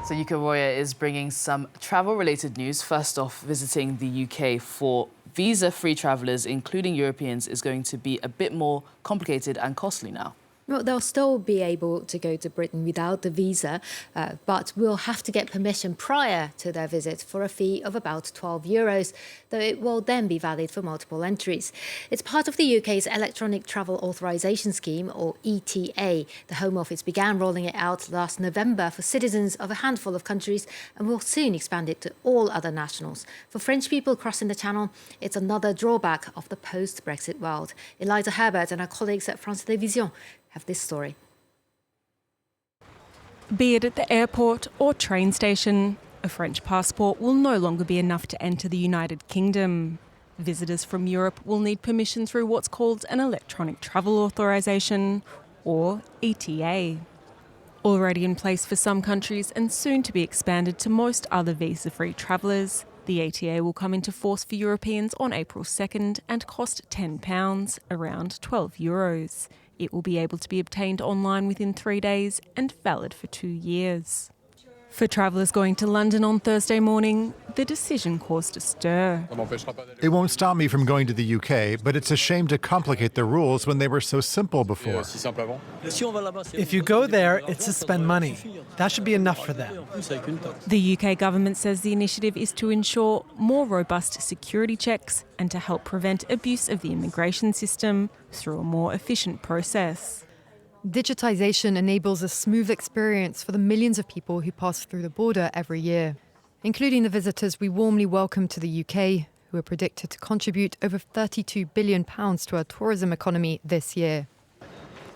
So Yuka Roya is bringing some travel-related news. First off, visiting the UK for visa-free travellers, including Europeans, is going to be a bit more complicated and costly now. Well, they'll still be able to go to Britain without the visa, but will have to get permission prior to their visit for a fee of about €12, though it will then be valid for multiple entries. It's part of the UK's Electronic Travel Authorisation scheme, or ETA. The Home Office began rolling it out last November for citizens of a handful of countries and will soon expand it to all other nationals. For French people crossing the Channel, it's another drawback of the post-Brexit world. Eliza Herbert and our colleagues at France Télévisions have this story. Be it at the airport or train station, a French passport will no longer be enough to enter the United Kingdom. Visitors from Europe will need permission through what's called an Electronic Travel Authorisation, or ETA. Already in place for some countries and soon to be expanded to most other visa-free travellers, the ETA will come into force for Europeans on April 2nd and cost £10, around €12. It will be able to be obtained online within 3 days and valid for 2 years. For travellers going to London on Thursday morning, the decision caused a stir. It won't stop me from going to the UK, but it's a shame to complicate the rules when they were so simple before. If you go there, it's to spend money. That should be enough for them. The UK government says the initiative is to ensure more robust security checks and to help prevent abuse of the immigration system through a more efficient process. Digitisation enables a smooth experience for the millions of people who pass through the border every year, including the visitors we warmly welcome to the UK, who are predicted to contribute over £32 billion to our tourism economy this year.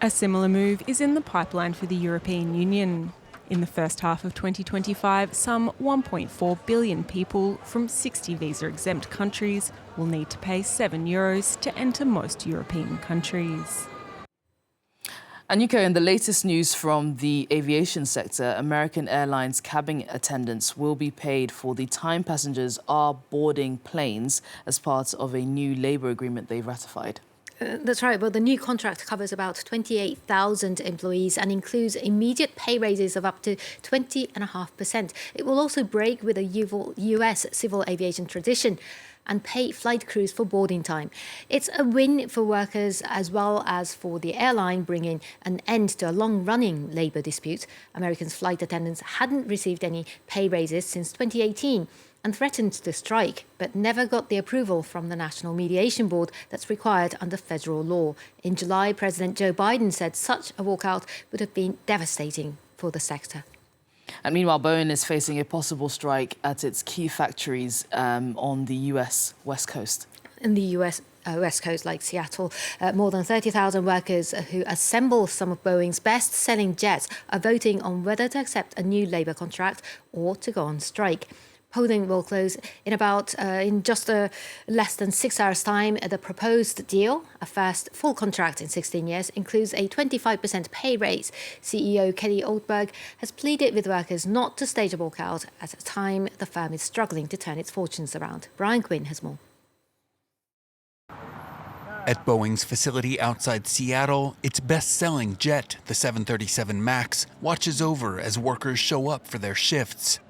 A similar move is in the pipeline for the European Union. In the first half of 2025, some 1.4 billion people from 60 visa-exempt countries will need to pay €7 to enter most European countries. And Yuko, in the latest news from the aviation sector, American Airlines cabin attendants will be paid for the time passengers are boarding planes as part of a new labour agreement they've ratified. That's right. Well, the new contract covers about 28,000 employees and includes immediate pay raises of up to 20.5%. It will also break with a US civil aviation tradition and pay flight crews for boarding time. It's a win for workers as well as for the airline, bringing an end to a long-running labour dispute. Americans' flight attendants hadn't received any pay raises since 2018 and threatened to strike, but never got the approval from the National Mediation Board that's required under federal law. In July, President Joe Biden said such a walkout would have been devastating for the sector. And meanwhile, Boeing is facing a possible strike at its key factories on the US West Coast. In the US West Coast, like Seattle, more than 30,000 workers who assemble some of Boeing's best-selling jets are voting on whether to accept a new labour contract or to go on strike. Polling will close in just less than 6 hours' time. The proposed deal, a first full contract in 16 years, includes a 25% pay raise. CEO Kelly Oldberg has pleaded with workers not to stage a walkout at a time the firm is struggling to turn its fortunes around. Brian Quinn has more. At Boeing's facility outside Seattle, its best-selling jet, the 737 MAX, watches over as workers show up for their shifts.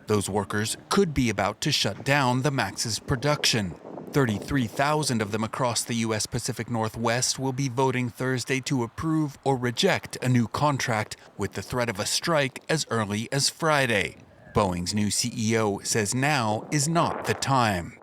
Those workers could be about to shut down the MAX's production. 33,000 of them across the U.S. Pacific Northwest will be voting Thursday to approve or reject a new contract with the threat of a strike as early as Friday. Boeing's new CEO says now is not the time.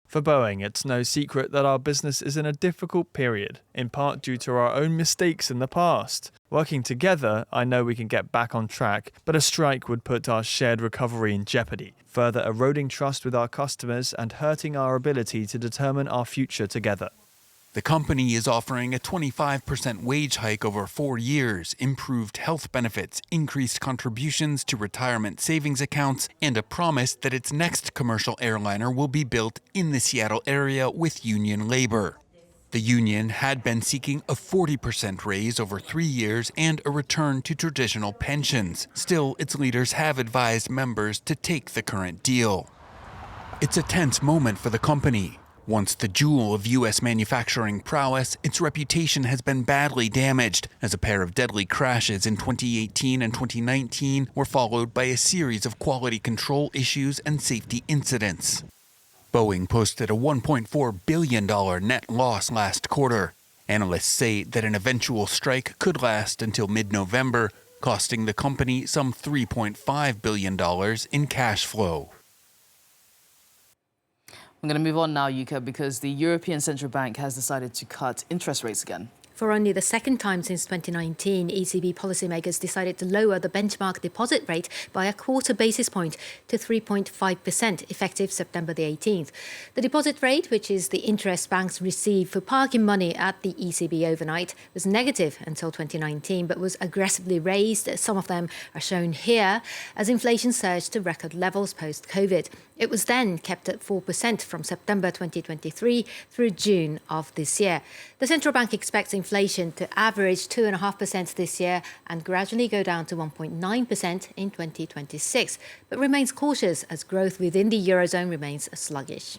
For Boeing, it's no secret that our business is in a difficult period, in part due to our own mistakes in the past. Working together, I know we can get back on track, but a strike would put our shared recovery in jeopardy, further eroding trust with our customers and hurting our ability to determine our future together. The company is offering a 25% wage hike over 4 years, improved health benefits, increased contributions to retirement savings accounts, and a promise that its next commercial airliner will be built in the Seattle area with union labor. The union had been seeking a 40% raise over 3 years and a return to traditional pensions. Still, its leaders have advised members to take the current deal. It's a tense moment for the company. Once the jewel of U.S. manufacturing prowess, its reputation has been badly damaged, as a pair of deadly crashes in 2018 and 2019 were followed by a series of quality control issues and safety incidents. Boeing posted a $1.4 billion net loss last quarter. Analysts say that an eventual strike could last until mid-November, costing the company some $3.5 billion in cash flow. I'm going to move on now, Yuka, because the European Central Bank has decided to cut interest rates again. For only the second time since 2019, ECB policymakers decided to lower the benchmark deposit rate by a quarter basis point to 3.5%, effective September the 18th. The deposit rate, which is the interest banks receive for parking money at the ECB overnight, was negative until 2019, but was aggressively raised. Some of them are shown here as inflation surged to record levels post-COVID. It was then kept at 4% from September 2023 through June of this year. The central bank expects inflation to average 2.5% this year and gradually go down to 1.9% in 2026, but remains cautious as growth within the Eurozone remains sluggish.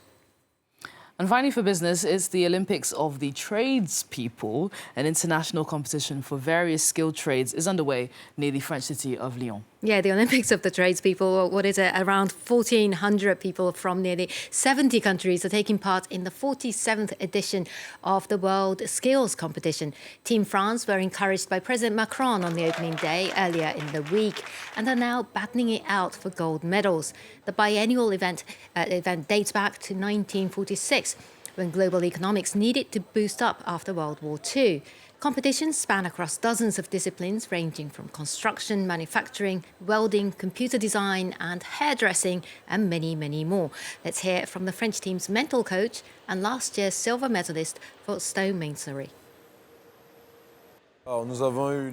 And finally, for business, it's the Olympics of the tradespeople. An international competition for various skilled trades is underway near the French city of Lyon. Yeah, the Olympics of the tradespeople, what is it, around 1,400 people from nearly 70 countries are taking part in the 47th edition of the WorldSkills competition. Team France were encouraged by President Macron on the opening day earlier in the week and are now battling it out for gold medals. The biennial event dates back to 1946, when global economics needed to boost up after World War II. Competitions span across dozens of disciplines ranging from construction, manufacturing, welding, computer design and hairdressing and many, many more. Let's hear from the French team's mental coach and last year's silver medalist for stonemasonry.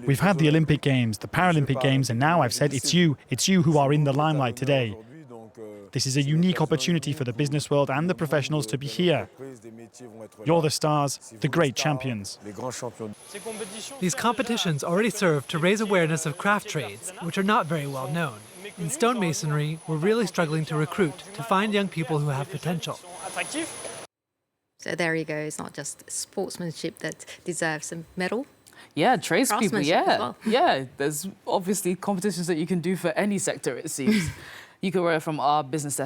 We've had the Olympic Games, the Paralympic Games, and now I've said it's you who are in the limelight today. This is a unique opportunity for the business world and the professionals to be here. You're the stars, the great champions. These competitions already serve to raise awareness of craft trades, which are not very well known. In stonemasonry, we're really struggling to recruit, to find young people who have potential. So there you go. It's not just sportsmanship that deserves a medal. Yeah, tradespeople, Craftsmanship as well. Yeah, there's obviously competitions that you can do for any sector, it seems. Yuka Roya from our business desk.